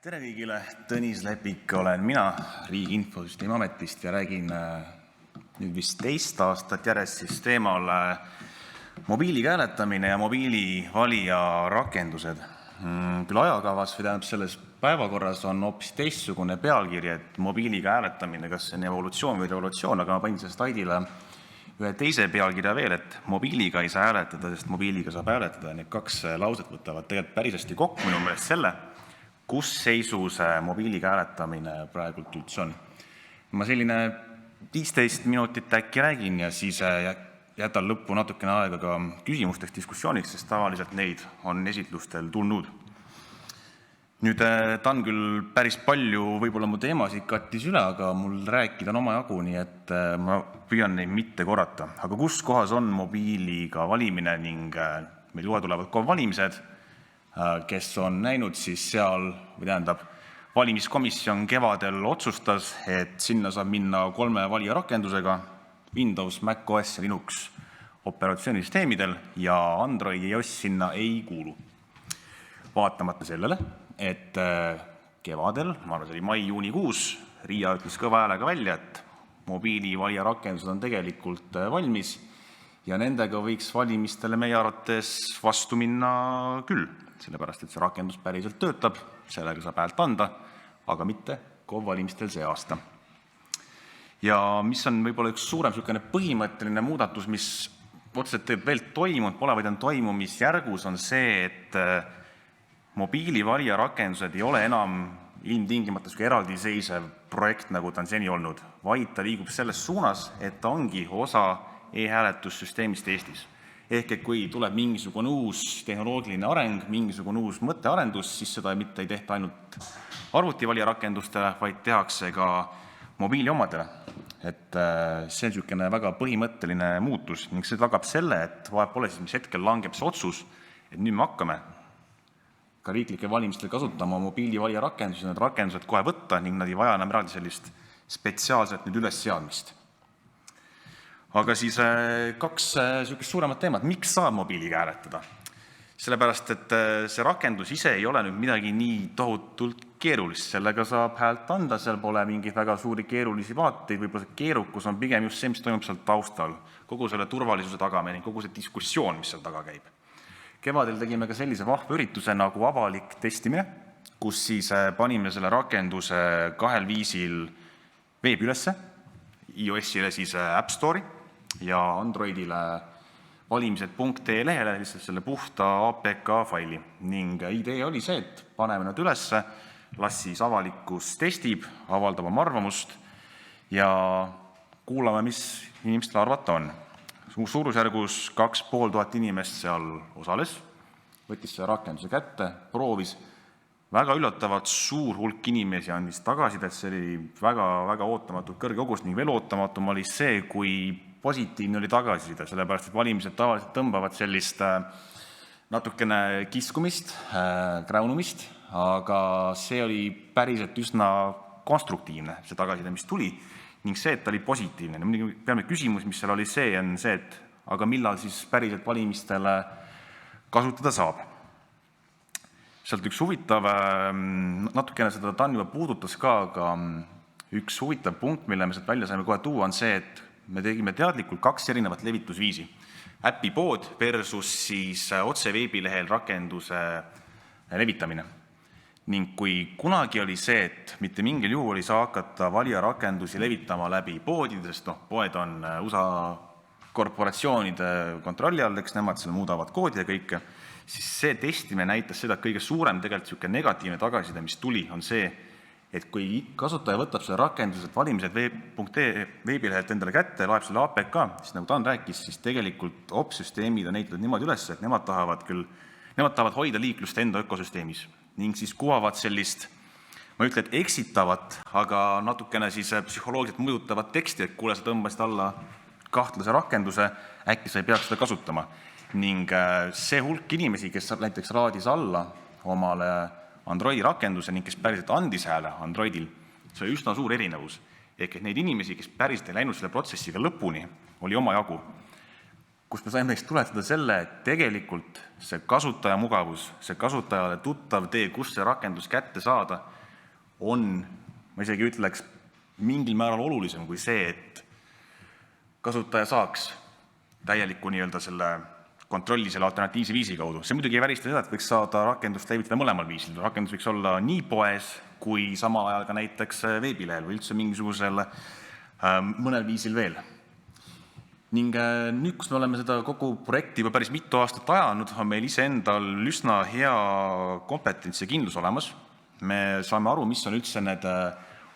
Tere kõigile, Tõnis Lepik olen mina Riigi Infosüsteemi Ametist ja räägin nüüd vist teist aastat järjest siis teemal mobiiliga hääletamine ja mobiilivalija rakendused. Küll ajakavas või tähendab selles päevakorras on hoopis teistsugune pealkiri, et mobiiliga hääletamine, kas see on evolutsioon või revolutsioon, aga ma panin selle slaidile ühe teise pealkirja veel, et mobiiliga ei saa hääletada, sest mobiiliga saab hääletada. Need kaks lauset võtavad tegelikult päris hästi kokku minu meelest selle, kus seisus mobiiliga hääletamine praegult üldse on. Ma selline 15 minutit äkki räägin ja siis jätan lõppu natukene aega ka küsimusteks diskussiooniks, sest tavaliselt neid on esitlustel tulnud. Nüüd ta on küll päris palju, võib-olla mu teemasid kattis üle, aga mul rääkida on omajagu, nii et ma püüan neid mitte korrata. Aga kus kohas on mobiiliga valimine ning meil juba tulevad ka valimised, kes on näinud siis seal, või tähendab, valimiskomisjon kevadel otsustas, et sinna saab minna 3 valijarakendusega Windows, Mac OS ja Linux operatsioonisüsteemidel ja Android ja iOS sinna ei kuulu. Vaatamata sellele, et kevadel, ma arvan, see oli mai-juunikuus, RIA ütles kõva häälega välja, et mobiili valijarakendused on tegelikult valmis ja nendega võiks valimistele meie arvates vastu minna küll. Sellepärast, et see rakendus päriselt töötab, sellega saab häält anda, aga mitte KOV valimistel see aasta. Ja mis on võib-olla üks suurem põhimõtteline muudatus, mis otseselt veel toimunud pole, vaid on toimumisjärgus, on see, et mobiilivalija rakendused ei ole enam ilmtingimata eraldiseisev projekt, nagu ta on seni olnud, vaid ta liigub selles suunas, et ta ongi osa e-hääletussüsteemist Eestis. Ehk et kui tuleb mingisugune uus tehnoloogiline areng, mingisugune uus mõttearendus, siis seda mitte ei tehta ainult arvutivalijarakendustele, vaid tehakse ka mobiili omadele. Et see on väga põhimõtteline muutus ning see tagab selle, et pole siis, mis hetkel langeb see otsus, et nüüd me hakkame ka riiklikel valimistel kasutama mobiilivalijarakendused, need rakendused kohe võtta ning nad ei vaja enam eraldi sellist spetsiaalselt nüüd üles seadmist. Aga siis 2 suuremat teemat. Miks saab mobiiliga hääletada? Sellepärast, et see rakendus ise ei ole nüüd midagi nii tohutult keerulist. Sellega saab häält anda, seal pole mingeid väga suuri keerulisi vaateid, võib-olla see keerukus on pigem just see, mis toimub seal taustal. Kogu selle turvalisuse tagamine, kogu see diskussioon, mis seal taga käib. Kevadel tegime ka sellise vahva ürituse nagu avalik testimine, kus siis panime selle rakenduse 2 viisil veebi ülesse, iOS-ile siis App Store'i ja Androidile valimised.ee lehele lihtsalt selle puhta APK faili. Ning idee oli see, et paneme nad ülesse, las siis avalikkus testib, avaldab oma arvamust ja kuulame, mis inimestel arvata on. Suurusjärgus 2500 inimest seal osales, võttis selle rakenduse kätte, proovis. Väga üllatavalt suur hulk inimesi andis tagasisidet, see oli väga ootamatult kõrge kogus ning veel ootamatum oli see, kui positiivne oli tagasiside, sellepärast, et valimised tavaliselt tõmbavad sellist natukene kiskumist, kräunumist, aga see oli päriselt üsna konstruktiivne, see tagasiside, mis tuli, ning see, et ta oli positiivne. Peame küsimus, mis seal oli see, on see, et aga millal siis päriselt valimistele kasutada saab. Sealt üks huvitav, natukene seda Tan juba puudutas ka, aga üks huvitav punkt, mille me sealt välja saime kohe tuua, on see, et me tegime teadlikult 2 erinevat levitusviisi. Äpipood versus siis otse veebilehel rakenduse levitamine. Ning kui kunagi oli see, et mitte mingil juhul ei saa hakata valijarakendusi levitama läbi poodide, sest poed on USA korporatsioonide kontrolli all, eks nemad seal muudavad koodi ja kõike, siis see testimine näitas seda, et kõige suurem tegelikult negatiivne tagasiside, mis tuli, on see, et kui kasutaja võtab selle rakenduselt valimised.ee veebilehelt endale kätte ja loeb selle APK, siis nagu Tan rääkis, siis tegelikult OP-süsteemid on näitatud niimoodi üles, et nemad tahavad hoida liiklust enda ökosüsteemis ning siis kuvavad sellist, ma ütlen, et eksitavat, aga natukene siis psühholoogiliselt mõjutavat teksti, et kuule, sa tõmbasid alla kahtlase rakenduse, äkki sa ei peaks seda kasutama. Ning see hulk inimesi, kes näiteks raadis alla omale Androidi rakenduse ning kes päriselt andis hääle Androidil, see oli üsna suur erinevus. Ehk et neid inimesi, kes päriselt ei läinud selle protsessiga lõpuni, oli omajagu. kus me saime tuletada selle, et tegelikult see kasutaja mugavus, see kasutajale tuttav tee, kus see rakendus kätte saada, on, ma isegi ütleks, mingil määral olulisem kui see, et kasutaja saaks täieliku selle kontrolli selle alternatiivse viisi kaudu. See muidugi ei välista seda, et võiks saada rakendust levitada mõlemal viisil. Rakendus võiks olla nii poes, kui samal ajal ka näiteks veebilehel või üldse mingisugusel mõnel viisil veel. Ning nüüd, kus me oleme seda kogu projekti juba päris mitu aastat ajanud, on meil iseendal üsna hea kompetents ja kindlus olemas. Me saame aru, mis on üldse need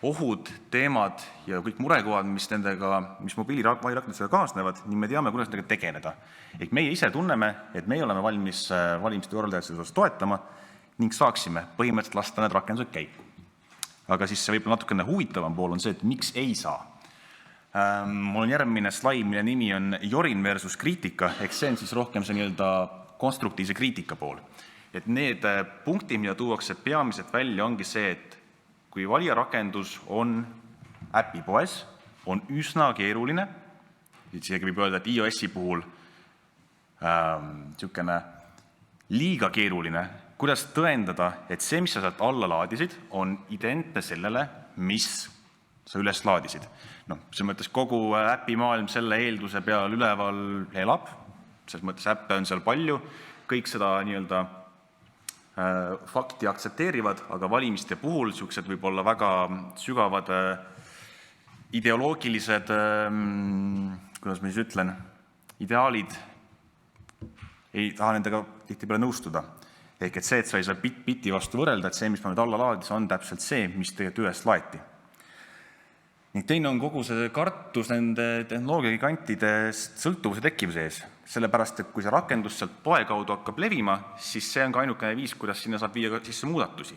ohud, teemad ja kõik murekohad, mis mobiilirakendusega kaasnevad, ning me teame, kuidas nendega tegeleda. Ehk meie ise tunneme, et meie oleme valmis valimiste korraldajad selles toetama ning saaksime põhimõtteliselt lasta need rakendused käiku. Aga siis see võib-olla natukene huvitavam pool on see, et miks ei saa. Mul on järgmine slaid, mille nimi on Jorin versus kriitika, ehk see on siis rohkem see konstruktiivse kriitika pool. Et need punktid, mida tuuakse peamiselt välja, ongi see, et kui valijarakendus on äpipoes, on üsna keeruline, isegi võib öelda, et iOS-i puhul liiga keeruline, kuidas tõendada, et see, mis sa sealt alla laadisid, on identne sellele, mis sa üles laadisid. Selles mõttes kogu äpimaailm selle eelduse peal üleval elab, selles mõttes äppe on seal palju, kõik seda fakti aktsepteerivad, aga valimiste puhul niisugused võib olla väga sügavad ideoloogilised, kuidas ma siis ütlen, ideaalid ei taha nendega tihtipeale nõustuda. Ehk et see, et sa ei saa biti vastu võrrelda, et see, mis ma nüüd alla laadis, on täpselt see, mis tegelikult üles laeti. Ning teine on kogu see kartus nende tehnoloogiagigantidest sõltuvuse tekkimise ees. Sellepärast, et kui see rakendus sealt poe kaudu hakkab levima, siis see on ka ainukene viis, kuidas sinna saab viia sisse muudatusi.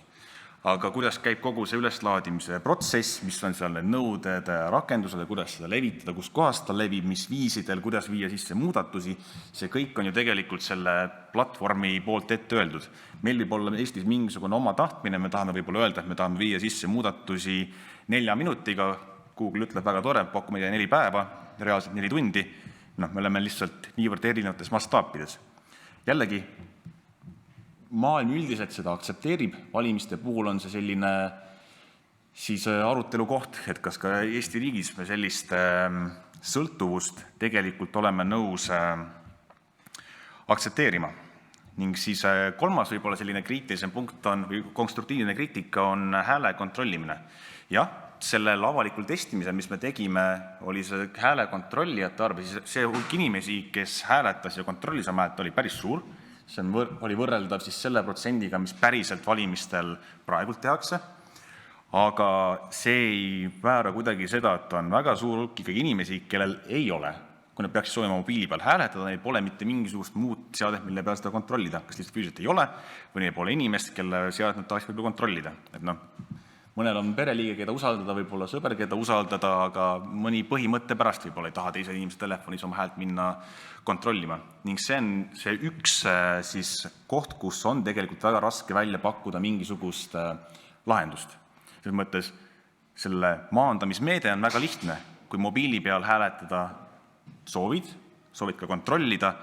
Aga kuidas käib kogu see üleslaadimise protsess, mis on seal need nõuded rakendusele, kuidas seda levitada, kus kohast ta levib, mis viisidel, kuidas viia sisse muudatusi, see kõik on ju tegelikult selle platvormi poolt ette öeldud. Meil võib olla Eestis mingisugune oma tahtmine, me tahame võib-olla öelda, et me tahame viia sisse muudatusi 4 minutiga, Google ütleb väga tore, pakume 4 päeva, reaalselt 4 tundi, me oleme lihtsalt niivõrd erinevates mastaapides. Jällegi, maailm üldiselt seda aktsepteerib, valimiste puhul on see selline siis arutelu koht, et kas ka Eesti riigis me sellist sõltuvust tegelikult oleme nõus aktsepteerima. Ning siis kolmas võib-olla selline kriitilisem punkt on, või konstruktiivne kriitika on hääle kontrollimine. Jah, sellel avalikul testimisel, mis me tegime, oli see hääle kontrollijate arv, see hulk inimesi, kes hääletas ja kontrollis oma häält, oli päris suur. See oli võrreldav siis selle protsendiga, mis päriselt valimistel praegult tehakse. Aga see ei väära kuidagi seda, et on väga suur hulk ikkagi inimesi, kellel ei ole. Kui nad peaksid soovima mobiili peal hääletada, neil pole mitte mingisugust muud seadet, mille peal seda kontrollida. Kas lihtsalt füüsiliselt ei ole või neil pole inimest, kelle seadet nad tahaks võib-olla kontrollida. Et mõnel on pereliige, keda usaldada, võib-olla sõber, keda usaldada, aga mõni põhimõtte pärast võib-olla ei taha teise inimese telefonis oma häält minna kontrollima. Ning see on see üks siis koht, kus on tegelikult väga raske välja pakkuda mingisugust lahendust. Selles mõttes selle maandamismeede on väga lihtne. Kui mobiili peal hääletada soovid ka kontrollida,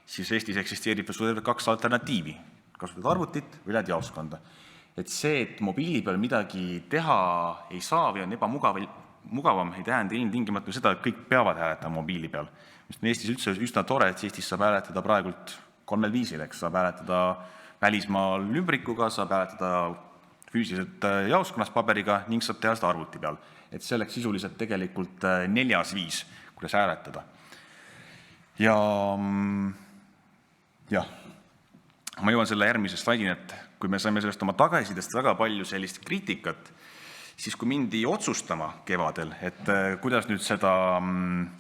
siis Eestis eksisteerib 2 alternatiivi. Kasutad arvutit või lähed jaoskonda. Et see, et mobiili peal midagi teha ei saa või on ebamugavam, ei tähenda ilmtingimata seda, et kõik peavad hääletama mobiili peal. Mis on Eestis üsna tore, et Eestis saab hääletada praegult 3 viisil, eks saab hääletada välismaal ümbrikuga, saab hääletada füüsiliselt jaoskonnas paberiga ning saab teha seda arvuti peal. Et see oleks sisuliselt tegelikult 4. viis, kuidas hääletada. Ja ma jõuan selle järgmise slaidini, et kui me saime sellest oma tagaisidest väga palju sellist kriitikat, siis kui mindi otsustama kevadel, et kuidas nüüd seda,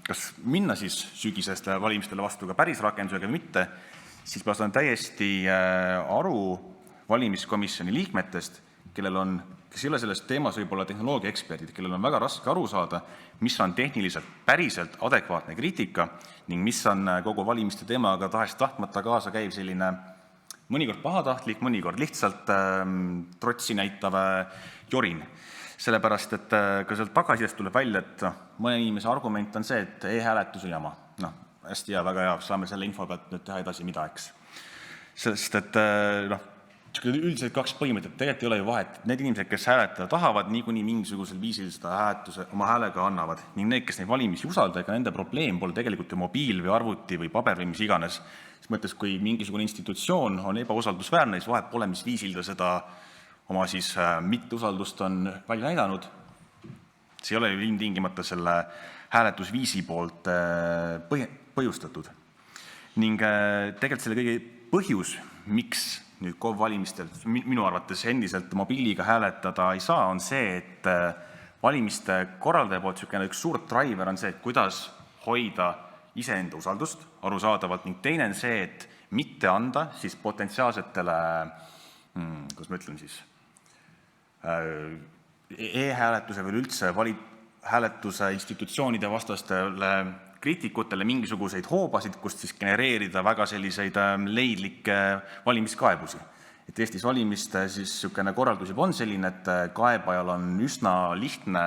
kas minna siis sügiseste valimistele vastu ka päris rakendusega või mitte, siis ma saan täiesti aru valimiskomisjoni liikmetest, kes ei ole selles teemas võib-olla tehnoloogia eksperdid, kellel on väga raske aru saada, mis on tehniliselt päriselt adekvaatne kriitika ning mis on kogu valimiste teemaga tahes-tahtmata kaasa käiv selline mõnikord pahatahtlik, mõnikord lihtsalt trotsi näitav jorin. Sellepärast, et ka sealt tagasidest tuleb välja, et mõne inimese argument on see, et e-hääletus on jama. hästi hea, väga hea, saame selle info pealt nüüd teha edasi mida, eks. Sest et üldiselt kaks põhimõtet, tegelikult ei ole ju vahet. Need inimesed, kes hääletada tahavad, niikuinii mingisugusel viisil seda hääletuse oma häälega annavad. Ning need, kes neid valimisi usalda, ega nende probleem pole tegelikult ju mobiil või arvuti või paber või mis iganes. Siis mõttes, kui mingisugune institutsioon on ebausaldusväärne, siis vahet pole, mis viisil ta seda oma siis mitteusaldust on välja näidanud. See ei ole ju ilmtingimata selle hääletusviisi poolt põhjustatud. Ning tegelikult selle kõige põhjus, miks nüüd KOV-valimistel minu arvates endiselt mobiiliga hääletada ei saa, on see, et valimiste korraldaja poolt üks suur driver on see, et kuidas hoida iseenda usaldust arusaadavalt ning teine on see, et mitte anda siis potentsiaalsetele, kuidas ma ütlen siis, e-hääletuse või üldse hääletuse institutsioonide vastastele kriitikutele mingisuguseid hoobasid, kust siis genereerida väga selliseid leidlikke valimiskaebusi. Et Eestis valimiste siis niisugune korraldus juba on selline, et kaebajal on üsna lihtne,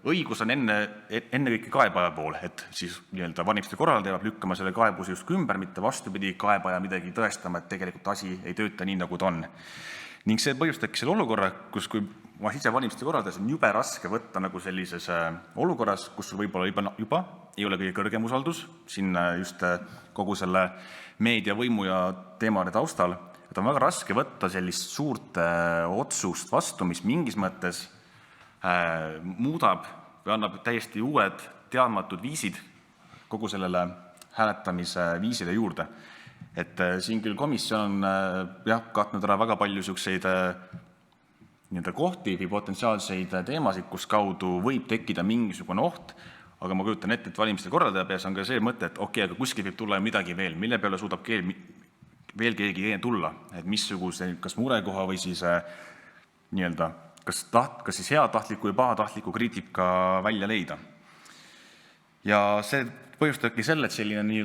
õigus on ennekõike kaebaja pool, et siis valimiste korraldaja peab lükkama selle kaebuse justkui ümber, mitte vastupidi kaebaja midagi tõestama, et tegelikult asi ei tööta nii, nagu ta on. Ning see põhjustabki selle olukorra, kus kui ma sisevalimiste korraldades on jube raske võtta nagu sellises olukorras, kus sul võib-olla juba ei ole kõige kõrgem usaldus, siin just kogu selle meediavõimu ja teemade taustal, et on väga raske võtta sellist suurt otsust vastu, mis mingis mõttes muudab või annab täiesti uued teadmatud viisid kogu sellele hääletamise viisile juurde. Et siin küll komisjon on katnud ära väga palju selliseid kohti või potentsiaalseid teemasid, kus kaudu võib tekkida mingisugune oht, aga ma kujutan ette, et valimiste korraldaja peas on ka see mõte, et okei, aga kuskil võib tulla midagi veel, mille peale suudab veel keegi tulla, et missuguse kas murekoha või siis kas siis heatahtliku või pahatahtliku kriitika välja leida. Ja see põhjustabki selle, et selline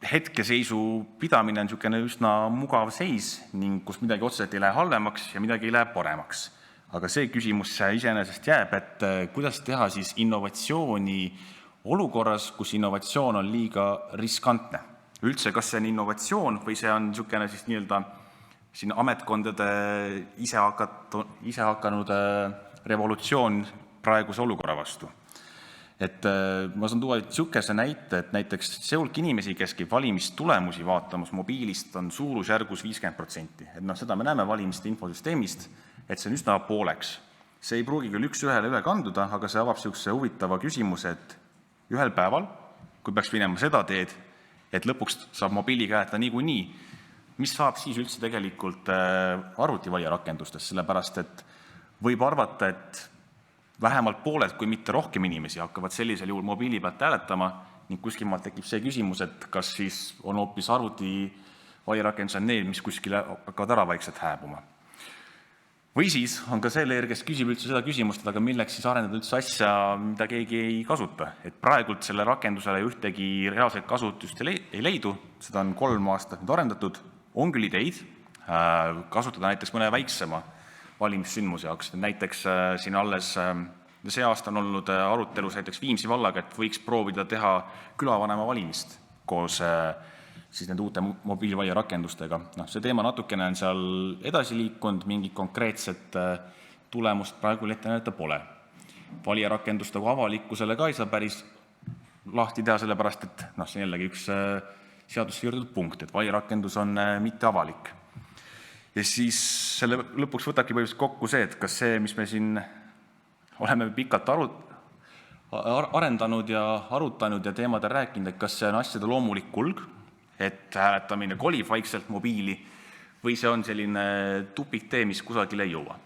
hetkeseisu pidamine on niisugune üsna mugav seis ning kus midagi otseselt ei lähe halvemaks ja midagi ei lähe paremaks. Aga see küsimus iseenesest jääb, et kuidas teha siis innovatsiooni olukorras, kus innovatsioon on liiga riskantne. Üldse, kas see on innovatsioon või see on niisugune siis siin ametkondade ise hakanud revolutsioon praeguse olukorra vastu. Et ma saan tuua niisuguse näite, et näiteks see hulk inimesi, kes käib valimistulemusi vaatamas mobiilist, on suurusjärgus 50%. Et seda me näeme valimiste infosüsteemist, et see on üsna pooleks. See ei pruugi küll üks ühele üle kanduda, aga see avab niisuguse huvitava küsimuse, et ühel päeval, kui peaks minema seda teed, et lõpuks saab mobiiliga hääletada niikuinii, mis saab siis üldse tegelikult arvutivalijarakendustest, sellepärast et võib arvata, et vähemalt pooled, kui mitte rohkem inimesi hakkavad sellisel juhul mobiili pealt hääletama ning kuskil maalt tekib see küsimus, et kas siis on hoopis arvutivalijarakendused need, mis kuskile hakkavad ära vaikselt hääbuma. Või siis on ka see leer, kes küsib üldse seda küsimust, et aga milleks siis arendada üldse asja, mida keegi ei kasuta. Et praegult selle rakendusele ühtegi reaalselt kasutust ei leidu, seda on 3 aastat nüüd arendatud, on küll ideid kasutada näiteks mõne väiksema valimissündmuse jaoks. Näiteks siin alles see aasta on olnud arutelus näiteks Viimsi vallaga, et võiks proovida teha külavanema valimist koos siis nende uute mobiilvalijarakendustega. See teema natukene on seal edasi liikunud, mingit konkreetset tulemust praegu ette näidata pole. Valijarakendust avalikkusele ka ei saa päris lahti teha, sellepärast et see on jällegi üks seadusse juurdatud punkt, et valijarakendus on mitte avalik. Ja siis selle lõpuks võtabki põhimõtteliselt kokku see, et kas see, mis me siin oleme pikalt arendanud ja arutanud ja teemadel rääkinud, et kas see on asjade loomulik kulg, et hääletamine kolib vaikselt mobiili või see on selline tupiktee, mis kusagile ei jõua.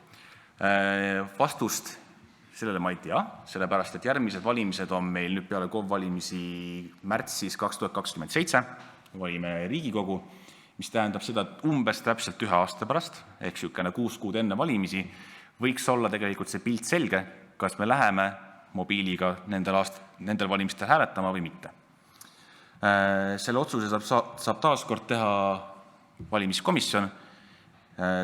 Vastust sellele ma ei tea, sellepärast et järgmised valimised on meil nüüd peale KOV-valimisi märtsis 2027, valime Riigikogu, mis tähendab seda, et umbes täpselt 1 aasta pärast, ehk 6 kuud enne valimisi, võiks olla tegelikult see pilt selge, kas me läheme mobiiliga nendel valimistel hääletama või mitte. Selle otsuse saab taaskord teha valimiskomisjon.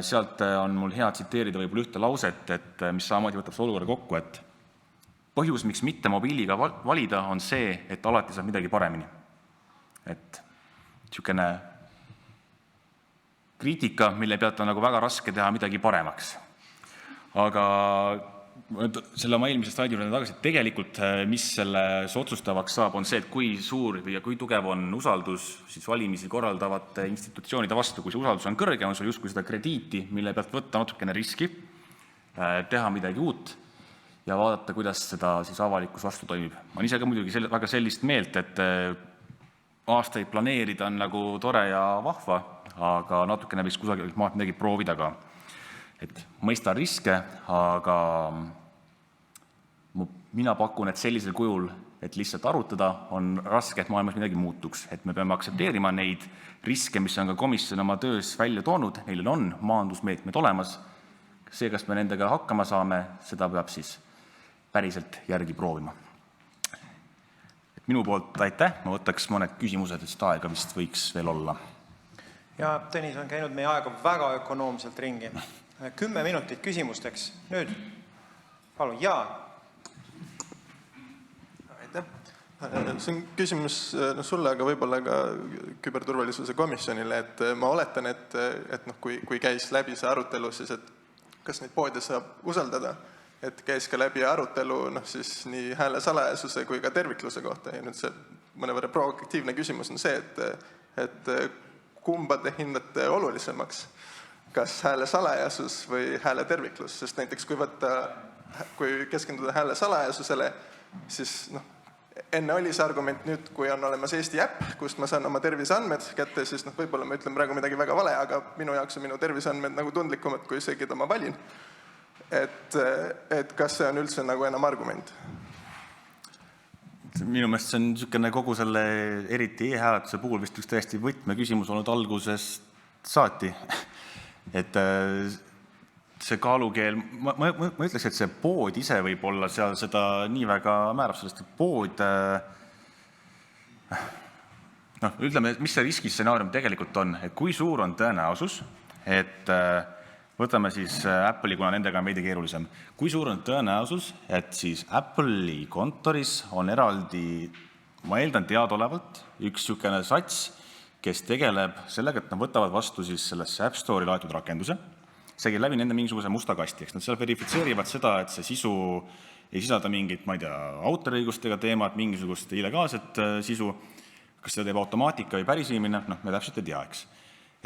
Sealt on mul hea tsiteerida võib-olla ühte lauset, et mis samamoodi võtab see olukorra kokku, et põhjus, miks mitte mobiiliga valida, on see, et alati saab midagi paremini. Et niisugune kriitika, mille pealt on nagu väga raske teha midagi paremaks. Aga selle oma eelmise slaidi juurde tagasi, et tegelikult mis selles otsustavaks saab, on see, et kui suur ja kui tugev on usaldus siis valimisi korraldavate institutsioonide vastu. Kui see usaldus on kõrge, on sul justkui seda krediiti, mille pealt võtta natukene riski, teha midagi uut ja vaadata, kuidas seda siis avalikkus vastu toimib. Ma olen ise ka muidugi väga sellist meelt, et aastaid planeerida on nagu tore ja vahva, aga natukene võiks kusagil maalt midagi proovida ka. Et mõistan riske, aga mina pakun, et sellisel kujul, et lihtsalt arutada, on raske, et maailmas midagi muutuks. Et me peame aksepteerima neid riske, mis on ka komisjon oma töös välja toonud, neil on maandusmeetmed olemas. See, kas me nendega hakkama saame, seda peab siis päriselt järgi proovima. Et minu poolt aitäh, ma võtaks mõned küsimused, et aega vist võiks veel olla. Ja Tõnis on käinud meie aega väga ökonoomselt ringi. 10 minutit küsimusteks. Nüüd, palun, Jaan. Aitäh. See on küsimus sulle, aga võib-olla ka küberturvalisuse komisjonile, et ma oletan, et kui käis läbi see arutelu, siis et kas neid poode saab usaldada, et käis ka läbi arutelu siis nii hääle salajasuse kui ka tervikluse kohta. Ja nüüd see mõnevõrra provokatiivne küsimus on see, et kumba te hindate olulisemaks, kas hääle salajasus või hääle terviklus, sest näiteks kui keskenduda hääle salajasusele, siis enne oli see argument nüüd, kui on olemas Eesti äpp, kust ma saan oma terviseandmed kätte, siis võib-olla ma ütlen praegu midagi väga vale, aga minu jaoks on minu terviseandmed nagu tundlikumad, kui see, keda ma valin. Et kas see on üldse nagu enam argument? Minu meelest see on niisugune kogu selle eriti e-hääletuse puhul vist üks täiesti võtmeküsimus olnud algusest saati. Et see kaalukeel, ma ütleks, et see pood ise võib olla seal seda nii väga määrab sellest, et pood, ütleme, mis see riskistsenaarium tegelikult on, et kui suur on tõenäosus, et võtame siis Apple'i, kuna nendega on veidi keerulisem. Kui suur on tõenäosus, et siis Apple'i kontoris on eraldi, ma eeldan teadolevalt, üks niisugune sats, kes tegeleb sellega, et nad võtavad vastu siis sellesse App Store'i laetud rakenduse. See käib läbi nende mingisuguse musta kasti. Eks nad seal verifitseerivad seda, et see sisu ei sisalda mingit, ma ei tea, autoriõigustega teemat, mingisugust illegaalset sisu. Kas seda teeb automaatika või päris inimene, me täpselt ei tea, eks.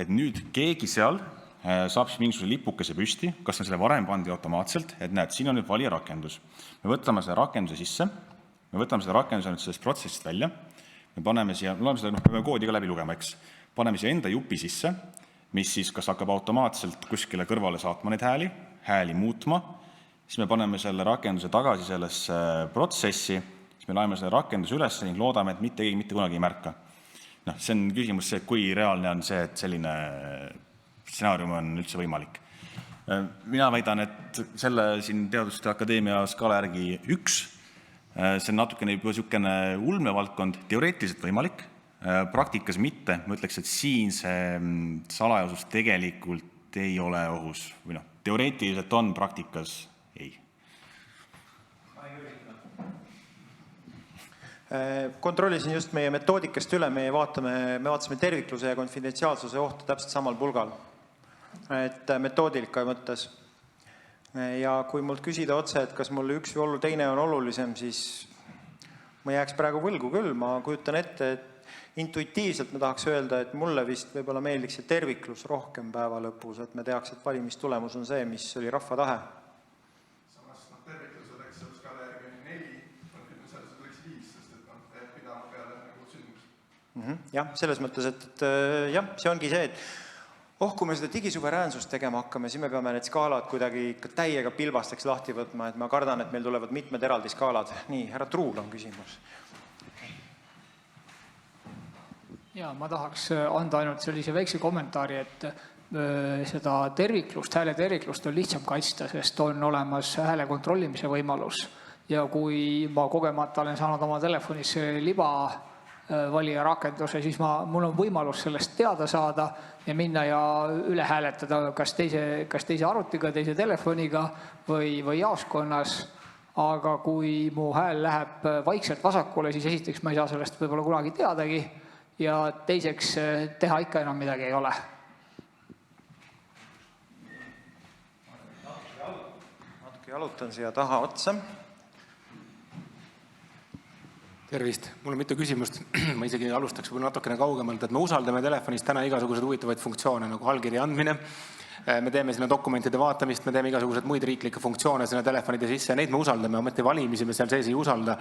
Et nüüd keegi seal saab siis mingisuguse lipukese püsti, kas on selle varem pandi automaatselt, et näed, siin on nüüd valija rakendus. Me võtame selle rakenduse sisse, me võtame selle rakenduse nüüd sellest protsessist välja, me paneme siia, peame koodi ka läbi lugema, eks, paneme siia enda jupi sisse, mis siis kas hakkab automaatselt kuskile kõrvale saatma neid hääli muutma, siis me paneme selle rakenduse tagasi sellesse protsessi, siis me laeme selle rakenduse üles ning loodame, et mitte kunagi ei märka. See on küsimus see, kui reaalne on see, et selline stsenaarium on üldse võimalik. Mina väidan, et selle siin Teaduste Akadeemia skaala järgi 1, see on natukene juba niisugune ulmevaldkond, teoreetiliselt võimalik, praktikas mitte. Ma ütleks, et siin see salajasus tegelikult ei ole ohus. Või teoreetiliselt on, praktikas ei. Kontrollisin just meie metoodikast üle, me vaatasime tervikluse ja konfidentsiaalsuse ohtu täpselt samal pulgal. Et metoodika mõttes. Ja kui mult küsida otse, et kas mul üks või teine on olulisem, siis ma jääks praegu võlgu küll. Ma kujutan ette, et intuitiivselt ma tahaks öelda, et mulle vist võib-olla meeldiks see terviklus rohkem päeva lõpus, et me teaks, et valimistulemus on see, mis oli rahva tahe. Samas terviklus oleks seal skaala järgi 4, konfidentsiaalsus oleks 5, sest et pidama peale nagu sündmus. Jah, selles mõttes, et jah, see ongi see, et kui me seda digisuveräänsust tegema hakkame, siis me peame need skaalad kuidagi täiega pilbasteks lahti võtma, et ma kardan, et meil tulevad mitmed eraldi skaalad. Nii, härra Truul on küsimus. Ja, ma tahaks anda ainult sellise väikse kommentaari, et seda terviklust, hääle terviklust on lihtsam kaitsta, sest on olemas hääle kontrollimise võimalus. Ja kui ma kogemata olen saanud oma telefonis liba valija rakenduse, siis mul on võimalus sellest teada saada ja minna ja üle hääletada kas teise arvutiga, teise telefoniga või jaoskonnas. aga kui mu hääl läheb vaikselt vasakule, siis esiteks ma ei saa sellest võib-olla kunagi teadagi ja teiseks teha ikka enam midagi ei ole. Natuke jalutan siia taha otsa. Tervist, mul on mitu küsimust. Ma isegi alustaks natukene kaugemalt, et me usaldame telefonis täna igasuguseid huvitavaid funktsioone nagu allkirja andmine. Me teeme sinna dokumentide vaatamist, me teeme igasugused muid riiklikke funktsioone sinna telefonide sisse ja neid me usaldame, ometi valimisi me seal sees ei usalda.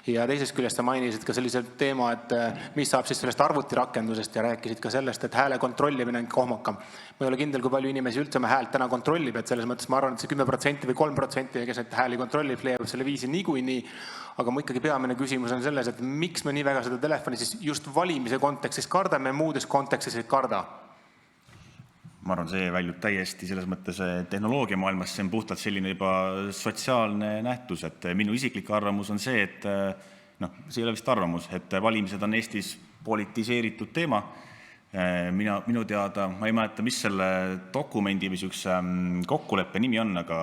Ja teisest küljest sa mainisid ka sellise teema, et mis saab siis sellest arvutirakendusest ja rääkisid ka sellest, et hääle kontrollimine on kohmakam. Ma ei ole kindel, kui palju inimesi üldse me häält täna kontrollib, et selles mõttes ma arvan, et see 10% või 3%, kes neid hääli kontrollib, leiab selle viisi niikuinii. Aga mu ikkagi peamine küsimus on selles, et miks me nii väga seda telefoni siis just valimise kontekstis kardame, muudes kontekstis ei karda? Ma arvan, see väljub täiesti selles mõttes tehnoloogia maailmas, see on puhtalt selline juba sotsiaalne nähtus, et minu isiklik arvamus on see, et see ei ole vist arvamus, et valimised on Eestis politiseeritud teema. Minu teada, ma ei mäleta, mis selle dokumendi või üks kokkuleppe nimi on, aga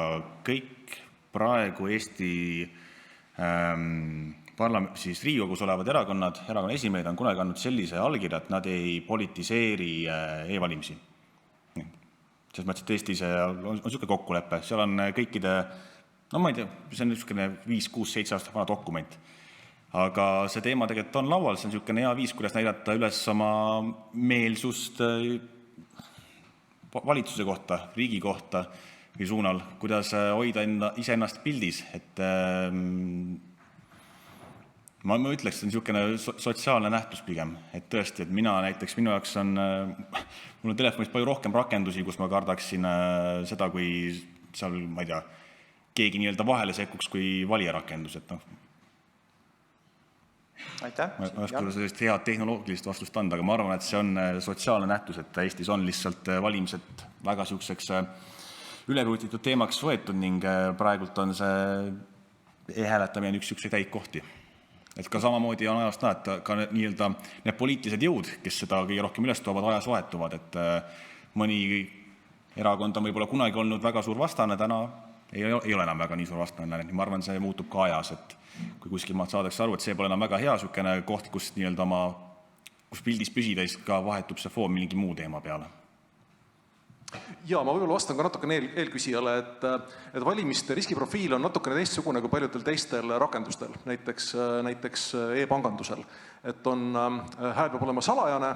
kõik praegu Eesti siis Riigikogus olevad erakonna esimehed on kunagi andnud sellise allkirja, et nad ei politiseeri e-valimisi. Selles mõttes, et Eestis on niisugune kokkulepe, seal on kõikide, ma ei tea, see on niisugune 5, 6, 7 aastat vana dokument. Aga see teema tegelikult on laual, see on niisugune hea viis, kuidas näidata üles oma meelsust valitsuse kohta, riigi kohta või suunal, kuidas hoida iseennast pildis, et ma ütleks, see on niisugune sotsiaalne nähtus pigem, et tõesti, et minu jaoks on, mul on telefonis palju rohkem rakendusi, kus ma kardaksin seda, kui seal, ma ei tea, keegi nii-öelda vahele sekkuks kui valijarakendus, et Aitäh. Ma ei oska sellist head tehnoloogilist vastust anda, aga ma arvan, et see on sotsiaalne nähtus, et Eestis on lihtsalt valimised väga niisuguseks ülekrutitud teemaks võetud ning praegult on see e-hääletamine üks niisuguseid häid kohti. Et ka samamoodi on ajast näha, et ka nii-öelda need poliitilised jõud, kes seda kõige rohkem üles toovad, ajas vahetuvad, et mõni erakond on võib-olla kunagi olnud väga suur vastane, täna ei ole enam väga nii suur vastane. Ma arvan, see muutub ka ajas, et kui kuskil maad saadakse aru, et see pole enam väga hea niisugune koht, kus nii-öelda kus pildis püsida, siis ka vahetub see foon mingi muu teema peale. Ja ma võib-olla vastan ka natukene eelküsijale, et valimiste riskiprofiil on natukene teistsugune kui paljudel teistel rakendustel, näiteks e-pangandusel. Et hääl peab olema salajane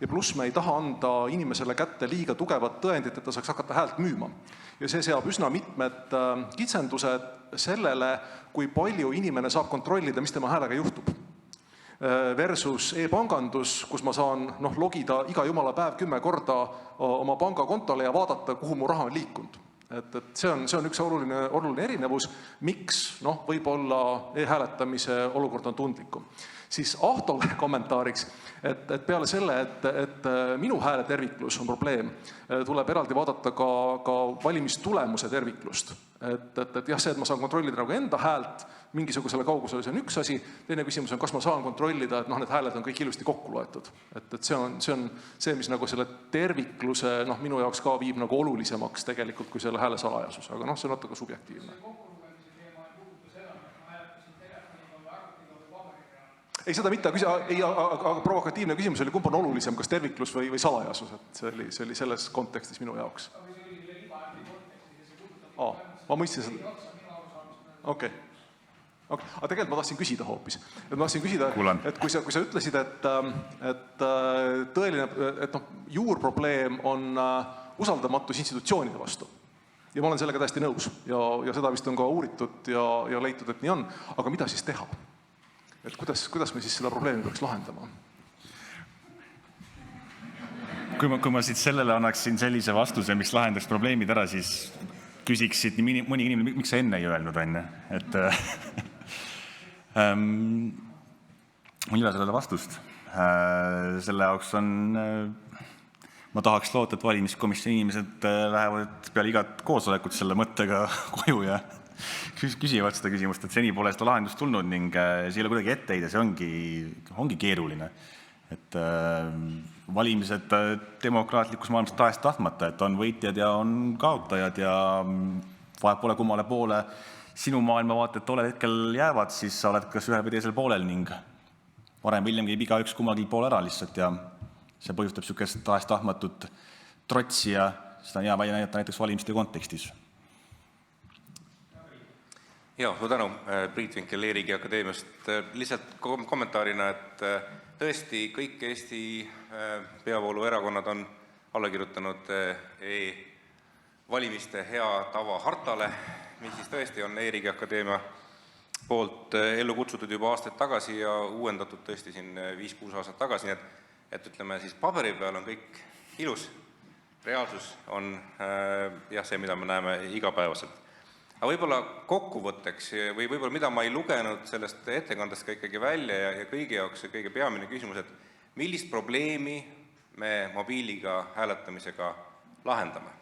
ja pluss me ei taha anda inimesele kätte liiga tugevat tõendit, et ta saaks hakata häält müüma. Ja see seab üsna mitmed kitsendused sellele, kui palju inimene saab kontrollida, mis tema häälega juhtub. Versus e-pangandus, kus ma saan logida iga jumala päev 10 korda oma pangakontole ja vaadata, kuhu mu raha on liikunud. Et see on üks oluline erinevus, miks võib-olla e-hääletamise olukord on tundlikum. Siis Ahtole kommentaariks, et peale selle, et minu hääle terviklus on probleem, tuleb eraldi vaadata ka valimistulemuse terviklust. Et jah, see, et ma saan kontrollida nagu enda häält mingisugusele kaugusele, see on üks asi. Teine küsimus on, kas ma saan kontrollida, et need hääled on kõik ilusti kokku loetud. Et see on see, mis nagu selle tervikluse minu jaoks ka viib nagu olulisemaks tegelikult kui selle hääle salajasus. Aga see on natuke subjektiivne. Ei, seda mitte, aga provokatiivne küsimus oli, kumb on olulisem, kas terviklus või salajasus, et see oli selles kontekstis minu jaoks. Ma mõistsin seda. Okei. Aga tegelikult ma tahtsin küsida hoopis. Ma tahtsin küsida, et kui sa ütlesid, et tõeline, et juurprobleem on usaldamatus institutsioonide vastu. Ja ma olen sellega täiesti nõus ja seda vist on ka uuritud ja leitud, et nii on. Aga mida siis teha? Et kuidas me siis seda probleemi peaks lahendama? Kui ma siit sellele annaksin sellise vastuse, mis lahendaks probleemid ära, siis küsiksid mõni inimene, miks sa enne ei öelnud, on? Et mul ei ole sellele vastust. Selle jaoks on, ma tahaks loota, et valimiskomisjoni inimesed lähevad peale igat koosolekut selle mõttega koju ja küsivad seda küsimust, et seni pole seda lahendust tulnud ning see ei ole kuidagi etteheide, see ongi keeruline. Et valimised demokraatlikus maailmas tahtmata, et on võitjad ja on kaotajad ja vahet pole kummale poole sinu maailmavaated tollel hetkel jäävad, siis sa oled kas ühel või teisel poolel ning varem või hiljem käib igaüks kummagi pool ära lihtsalt ja see põhjustab niisugust tahes-tahtmatut trotsi ja seda on hea näidata näiteks valimiste kontekstis. Jaa, suur tänu, Priit Vinkel E-riigi Akadeemiast. Lihtsalt kommentaarina, et tõesti kõik Eesti peavooluerakonnad on alla kirjutanud e-valimiste hea tava hartale, mis siis tõesti on E-riigi Akadeemia poolt ellu kutsutud juba aastaid tagasi ja uuendatud tõesti siin 5-6 aastat tagasi, nii et ütleme siis paberi peal on kõik ilus, reaalsus on see, mida me näeme igapäevaselt. Aga võib-olla kokkuvõtteks või võib-olla mida ma ei lugenud sellest ettekandest ka ikkagi välja ja kõigi jaoks see kõige peamine küsimus, et millist probleemi me mobiiliga hääletamisega lahendame.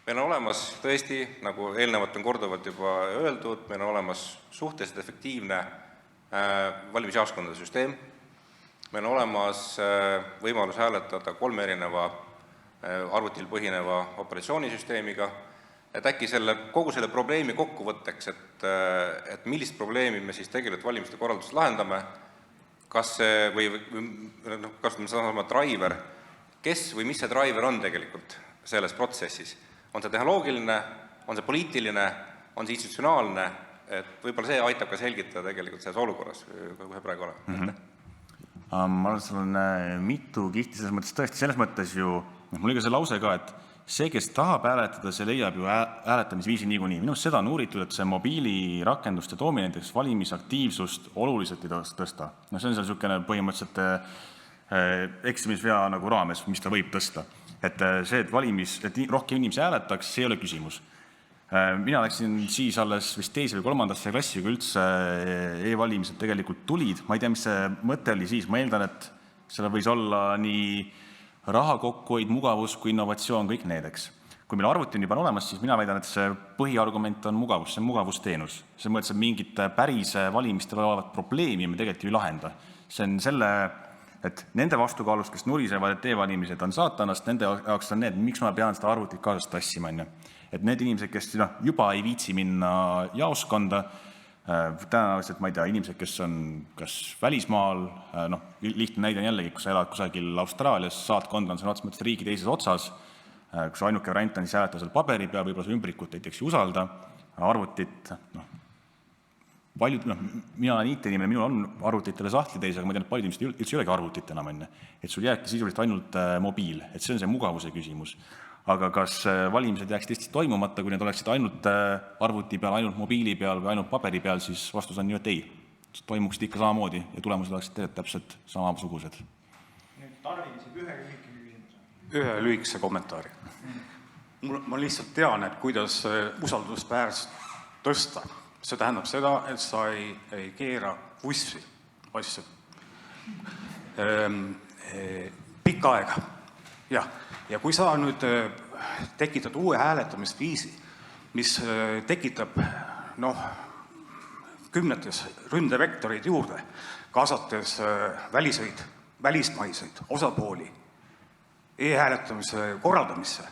Meil on olemas tõesti, nagu eelnevalt on korduvalt juba öeldud, meil on olemas suhteliselt efektiivne valimisjaoskondade süsteem, meil on olemas võimalus hääletada 3 erineva arvutil põhineva operatsioonisüsteemiga, et äkki kogu selle probleemi kokkuvõtteks, et millist probleemi me siis tegelikult valimiste korralduses lahendame, kas see, või kasutame sedasama driver, kes või mis see driver on tegelikult selles protsessis? On see tehnoloogiline, on see poliitiline, on see institutsionaalne, et võib-olla see aitab ka selgitada tegelikult selles olukorras, kui praegu oleme. Ma arvan, et seal on mitu kihti selles mõttes, tõesti selles mõttes ju, mul oli ka see lause ka, et see, kes tahab hääletada, see leiab ju hääletamisviisi niikuinii. Minu seda on uuritud, et see mobiilirakenduste toomine näiteks valimisaktiivsust oluliselt ei tõsta. No see on seal niisugune põhimõtteliselt eksimisvea nagu raames, mis ta võib tõsta. Et see, et rohkem inimesi hääletaks, see ei ole küsimus. Mina läksin siis alles vist 2. või 3. klassi, kui üldse e-valimised tegelikult tulid. Ma ei tea, mis see mõte oli siis. Ma eeldan, et selle võis olla nii raha kokkuhoid, mugavus kui innovatsioon, kõik need, eks. Kui meil arvuti on juba olemas, siis mina väidan, et see põhiargument on mugavus, see on mugavusteenus. See mõttes, et mingit päris valimistel olevat probleemi me tegelikult ei lahenda. See on selle, et nende vastukaalust, kes nurisevad, et e-valimised on saatanast, nende jaoks on need, miks ma pean seda arvutit kaasast tassima. Et need inimesed, kes juba ei viitsi minna jaoskonda, tõenäoliselt, ma ei tea, inimesed, kes on kas välismaal, lihtne näide on jällegi, kui sa elad kusagil Austraalias, saatkond on seal otsa mõttes riigi teises otsas, kus ainuke variant on siis hääletada seal paberi peal, võib-olla see ümbrikut näiteks ei usalda, arvutit, mina olen IT-inimene, minul on arvutitele sahtli täis, aga ma tean, et paljud inimesed üldse ei olegi arvutit enam enne, et sul jääbki sisuliselt ainult mobiil, et see on see mugavuse küsimus. Aga kas valimised jääks tõesti toimumata, kui need oleksid ainult arvuti peal, ainult mobiili peal või ainult paberi peal, siis vastus on ju, et ei. Toimuksid ikka samamoodi ja tulemused oleksid täpselt samasugused. Nüüd Tarvin saab ühe lühikese küsimuse. Ühe lühikese kommentaari. Ma lihtsalt tean, et kuidas usaldusväärselt tõsta. See tähendab seda, et sa ei keera vussi asju. Pikka aega. Jah. Ja kui sa nüüd tekitad uue hääletamisviisi, mis tekitab kümnetes ründevektorid juurde, kaasates välismaiseid osapooli e-hääletamise korraldamisse,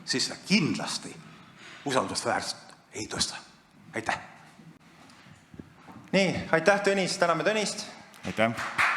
siis sa kindlasti usaldusväärselt ei tõsta. Aitäh! Nii, aitäh Tõnis, täname Tõnist! Aitäh!